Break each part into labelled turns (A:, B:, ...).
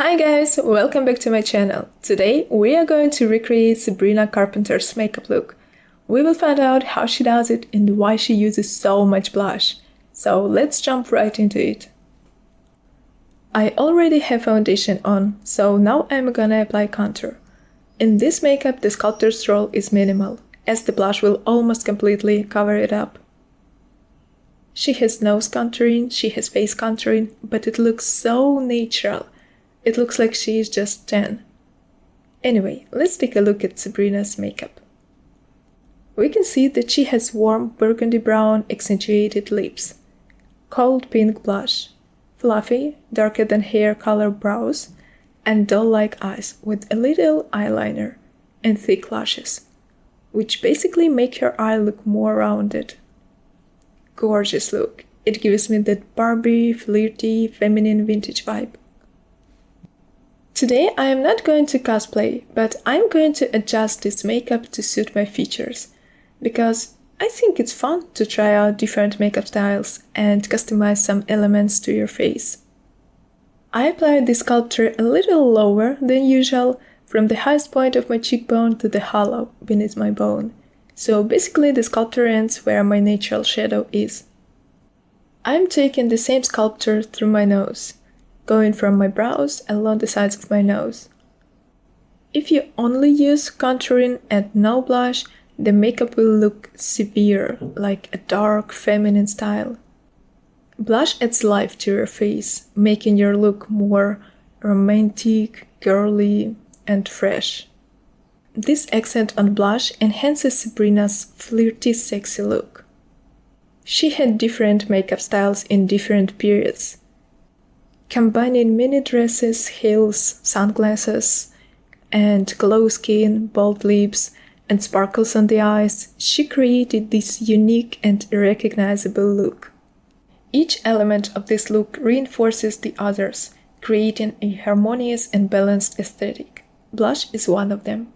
A: Hi guys, welcome back to my channel. Today we are going to recreate Sabrina Carpenter's makeup look. We will find out how she does it and why she uses so much blush. So let's jump right into it. I already have foundation on, so now I'm gonna apply contour. In this makeup the sculptor's role is minimal, as the blush will almost completely cover it up. She has nose contouring, she has face contouring, but it looks so natural. It looks like she is just 10. Anyway, let's take a look at Sabrina's makeup. We can see that she has warm burgundy brown accentuated lips, cold pink blush, fluffy, darker than hair color brows, and doll-like eyes with a little eyeliner and thick lashes, which basically make her eye look more rounded. Gorgeous look. It gives me that Barbie, flirty, feminine vintage vibe. Today I am not going to cosplay, but I'm going to adjust this makeup to suit my features, because I think it's fun to try out different makeup styles and customize some elements to your face. I applied this sculpture a little lower than usual, from the highest point of my cheekbone to the hollow beneath my bone, so basically the sculpture ends where my natural shadow is. I'm taking the same sculpture through my nose, going from my brows along the sides of my nose. If you only use contouring and no blush, the makeup will look severe, like a dark feminine style. Blush adds life to your face, making your look more romantic, girly, and fresh. This accent on blush enhances Sabrina's flirty, sexy look. She had different makeup styles in different periods. Combining mini dresses, heels, sunglasses, and glow skin, bold lips, and sparkles on the eyes, she created this unique and recognizable look. Each element of this look reinforces the others, creating a harmonious and balanced aesthetic. Blush is one of them.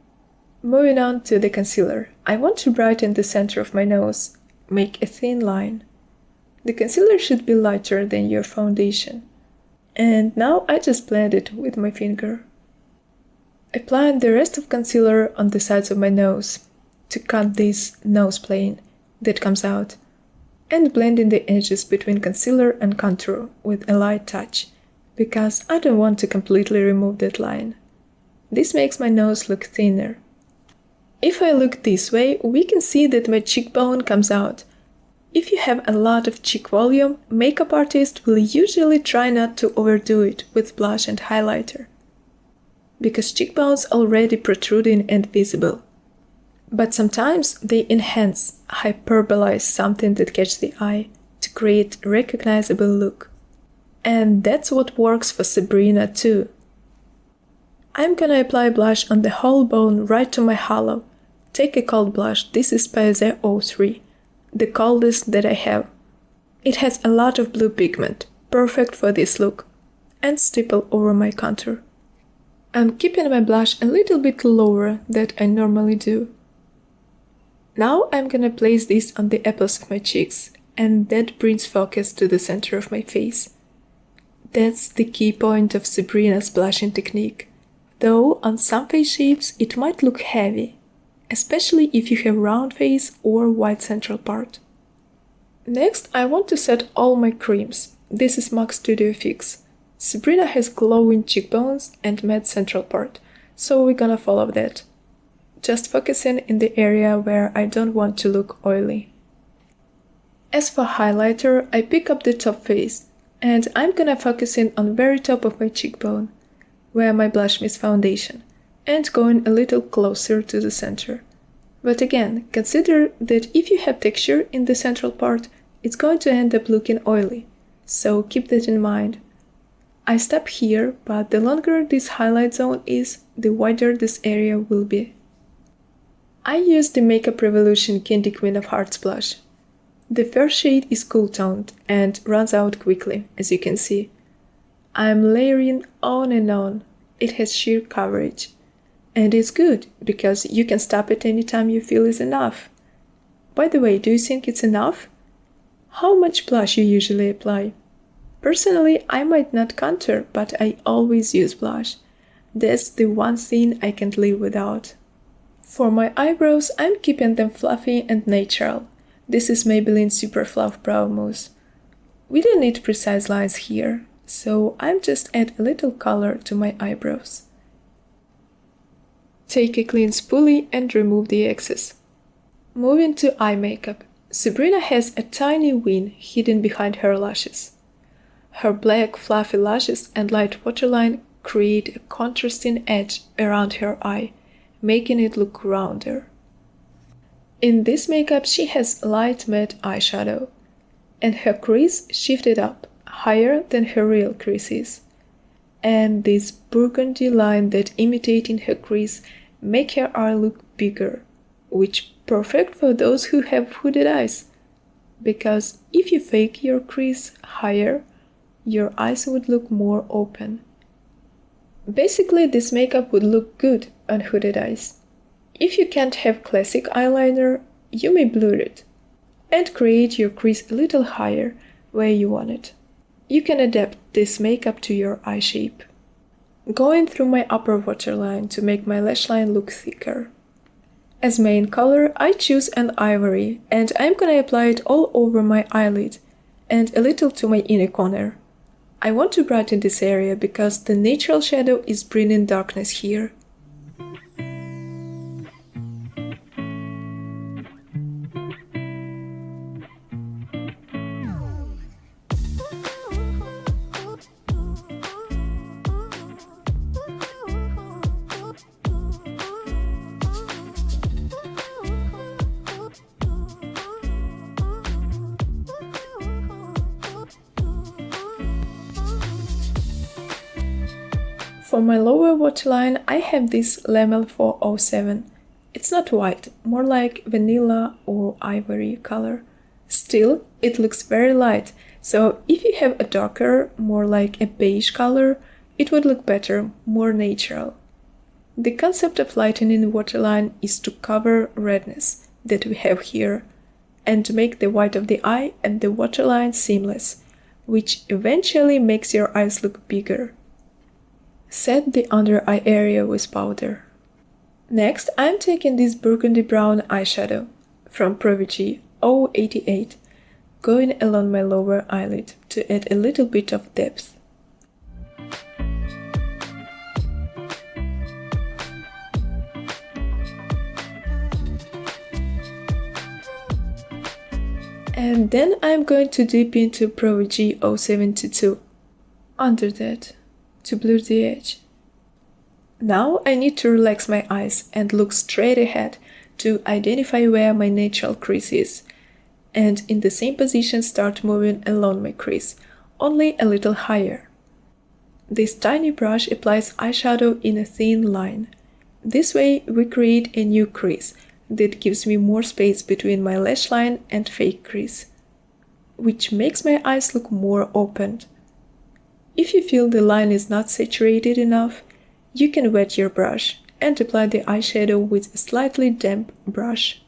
A: Moving on to the concealer, I want to brighten the center of my nose, make a thin line. The concealer should be lighter than your foundation. And now I just blend it with my finger. Applying the rest of concealer on the sides of my nose to cut this nose plane that comes out, and blending the edges between concealer and contour with a light touch, because I don't want to completely remove that line. This makes my nose look thinner. If I look this way, we can see that my cheekbone comes out. If you have a lot of cheek volume, makeup artists will usually try not to overdo it with blush and highlighter, because cheekbones already protruding and visible. But sometimes they enhance, hyperbolize something that catches the eye to create a recognizable look. And that's what works for Sabrina too. I'm gonna apply blush on the whole bone right to my hollow. Take a cold blush, this is Paese 03. The coldest that I have. It has a lot of blue pigment, perfect for this look, and stipple over my contour. I'm keeping my blush a little bit lower than I normally do. Now I'm gonna place this on the apples of my cheeks, and that brings focus to the center of my face. That's the key point of Sabrina's blushing technique, though on some face shapes it might look heavy, especially if you have round face or wide central part. Next, I want to set all my creams. This is MAC Studio Fix. Sabrina has glowing cheekbones and matte central part, so we're gonna follow that. Just focusing in the area where I don't want to look oily. As for highlighter, I pick up the top face, and I'm gonna focus in on very top of my cheekbone, where my blush meets foundation, and going a little closer to the center. But again, consider that if you have texture in the central part, it's going to end up looking oily, so keep that in mind. I stop here, but the longer this highlight zone is, the wider this area will be. I use the Makeup Revolution Candy Queen of Hearts blush. The first shade is cool toned and runs out quickly, as you can see. I'm layering on and on. It has sheer coverage. And it's good, because you can stop it anytime you feel is enough. By the way, do you think it's enough? How much blush you usually apply? Personally, I might not contour, but I always use blush. That's the one thing I can't live without. For my eyebrows, I'm keeping them fluffy and natural. This is Maybelline Super Fluff Brow Mousse. We don't need precise lines here, so I'm just add a little color to my eyebrows. Take a clean spoolie and remove the excess. Moving to eye makeup. Sabrina has a tiny wing hidden behind her lashes. Her black fluffy lashes and light waterline create a contrasting edge around her eye, making it look rounder. In this makeup she has light matte eyeshadow, and her crease shifted up, higher than her real crease is. And this burgundy line that imitating her crease make her eye look bigger, which perfect for those who have hooded eyes. Because if you fake your crease higher, your eyes would look more open. Basically, this makeup would look good on hooded eyes. If you can't have classic eyeliner, you may blur it and create your crease a little higher where you want it. You can adapt this makeup to your eye shape. Going through my upper waterline to make my lash line look thicker. As main color, I choose an ivory, and I'm gonna apply it all over my eyelid and a little to my inner corner. I want to brighten this area because the natural shadow is bringing darkness here. For my lower waterline, I have this Lamel 407. It's not white, more like vanilla or ivory color. Still, it looks very light, so if you have a darker, more like a beige color, it would look better, more natural. The concept of lightening the waterline is to cover redness that we have here, and to make the white of the eye and the waterline seamless, which eventually makes your eyes look bigger. Set the under eye area with powder. Next, I'm taking this burgundy brown eyeshadow from Provigi 088, going along my lower eyelid to add a little bit of depth. And then I'm going to dip into Provigi 072 under that, to blur the edge. Now I need to relax my eyes and look straight ahead to identify where my natural crease is, and in the same position start moving along my crease, only a little higher. This tiny brush applies eyeshadow in a thin line. This way we create a new crease that gives me more space between my lash line and fake crease, which makes my eyes look more opened. If you feel the line is not saturated enough, you can wet your brush and apply the eyeshadow with a slightly damp brush.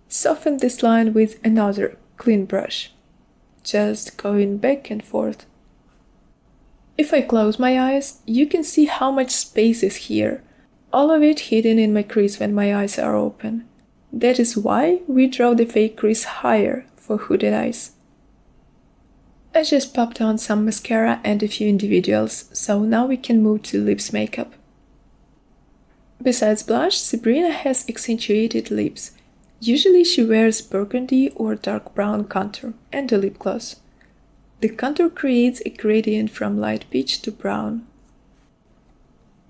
A: Soften this line with another clean brush, just going back and forth. If I close my eyes, you can see how much space is here, all of it hidden in my crease when my eyes are open. That is why we draw the fake crease higher for hooded eyes. I just popped on some mascara and a few individuals, so now we can move to lips makeup. Besides blush, Sabrina has accentuated lips. Usually she wears burgundy or dark brown contour and a lip gloss. The contour creates a gradient from light peach to brown.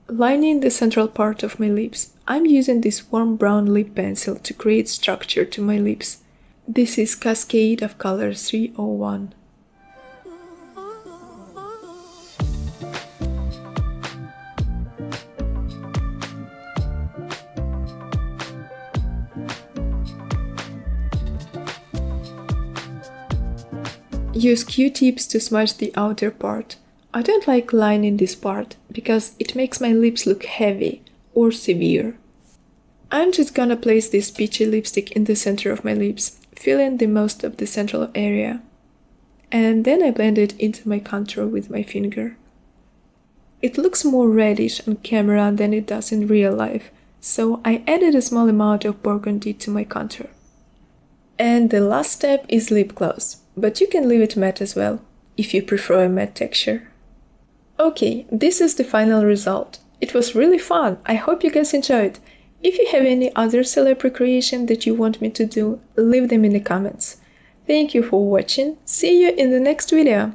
A: Lining the central part of my lips, I'm using this warm brown lip pencil to create structure to my lips. This is Cascade of color 301. Use Q-tips to smudge the outer part. I don't like lining this part because it makes my lips look heavy or severe. I'm just gonna place this peachy lipstick in the center of my lips, filling the most of the central area. and then I blend it into my contour with my finger. It looks more reddish on camera than it does in real life, so I added a small amount of burgundy to my contour. And the last step is lip gloss, but you can leave it matte as well, if you prefer a matte texture. Okay, this is the final result. It was really fun. I hope you guys enjoyed. If you have any other celeb recreation that you want me to do, leave them in the comments. Thank you for watching. See you in the next video.